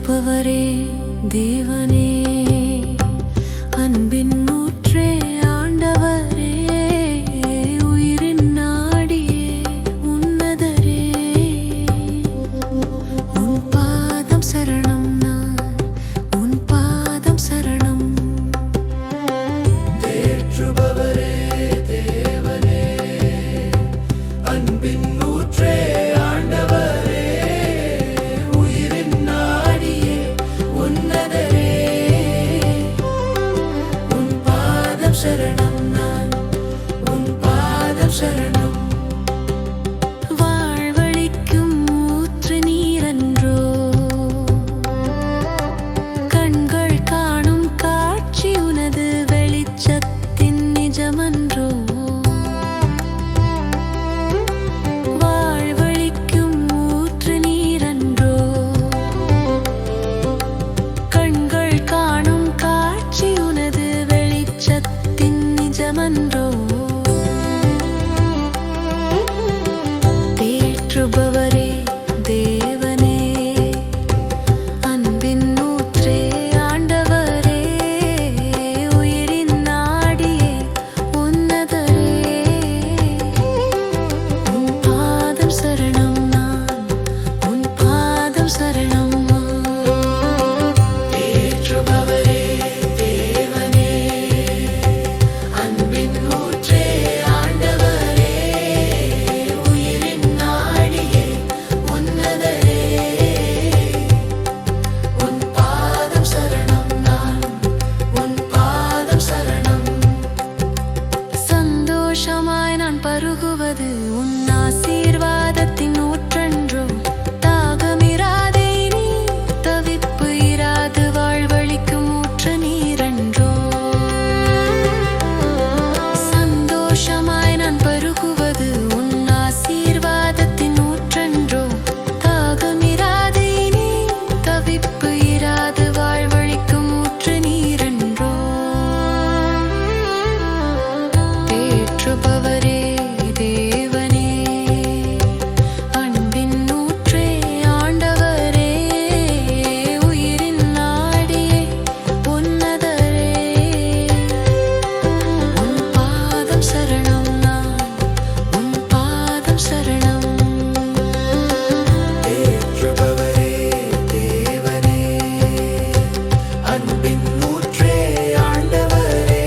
தேற்றுபவரே தேவனே, அன்பின் ஊற்றே ஆண்டவரே, உயிரின் நாடியே உன்னதரே, உன் பாதம் சரணம், நான் உன் பாதம் சரணம். தேற்றுபவரே தேவனே, அன்பின் ஊற்றே ஆண்டவரே, உயிரின் நாடியே உன்னதரே, உன் பாதம் சரணம், நான் உன் பாதம் சரணம். வாழ்வளிக்கும் ஊற்று நீரன்றோ, கண்கள் காணும் காட்சி உனது வெளிச்சத்தின் நிஜமன்றோ. வாழ்வளிக்கும் ஊற்று நீரன்றோ, கண்கள் காணும் காட்சி உனது வெளிச்சத்தின் நிஜமன்றோ. தேற்றுபவரே தேவனே, அன்பின் ஊற்றே ஆண்டவரே, உயிரின் நாடியே உன்னதரே, உன் பாதம் சரணம், நான் உன் பாதம் சரணம். தேற்றுபவரே தேவனே, அன்பின் ஊற்றே ஆண்டவரே, உயிரின் நாடியே உன்னதரே, உன் பாதம் சரணம், நான் உன் பாதம் சரணம். சந்தோஷமாய் நான் பருகுவது உன் ஆசீர்வாதத்தின் ஊற்றன்றோ. தாகமிராதே நீ, தவிப்பு இராது வாழ்வளிக்கும் ஊற்று நீரன்றோ. சந்தோஷமாய் நான் பருகுவது உன் ஆசீர்வாதத்தின் ஊற்றன்றோ. தாகமிராதே நீ, தவிப்பு இராது வாழ்வளிக்கும் ஊற்று நீரன்றோ. தேற்றுபவரே தேவனே, அன்பின் ஊற்றே ஆண்டவரே, உயிரின் நாடியே உன்னதரே, உன் பாதம் சரணம், நான் உன் பாதம் சரணம். தேற்றுபவரே தேவனே, அன்பின் ஊற்றே ஆண்டவரே,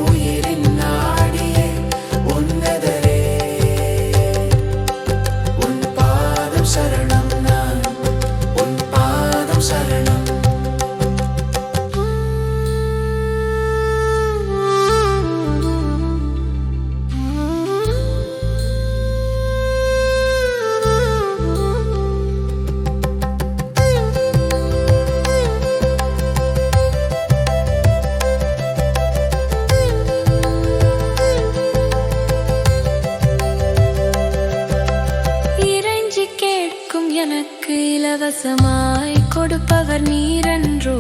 உயிரின் நாடியே உன்னதரே, உன் பாதம் சரணம், நான் உன் பாதம் சரணம். இறைஞ்சி கேட்கும் எனக்கு இலவசமாய் கொடுப்பவர் நீரன்றோ.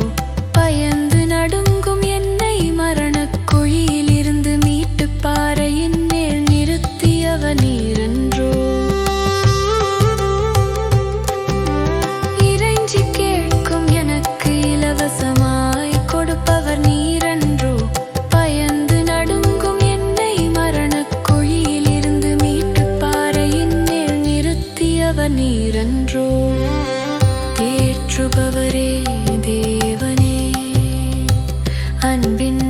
பயந்து நடுங்கும் என்னை மரணக் குழியில் இருந்து மீட்டு பாறையின் மேல் நிறுத்தியவர் நீரன்றோ. இறைஞ்சி கேட்கும் எனக்கு இலவசமாய் கொடுப்பவர் நீரன்றோ. பயந்து நடுங்கும் என்னை மரணக் குழியில் இருந்து மீட்டு பாறையின் மேல் நிறுத்தியவர் நீரன்றோ. தேற்றுபவரே தேவனே, அன்பின்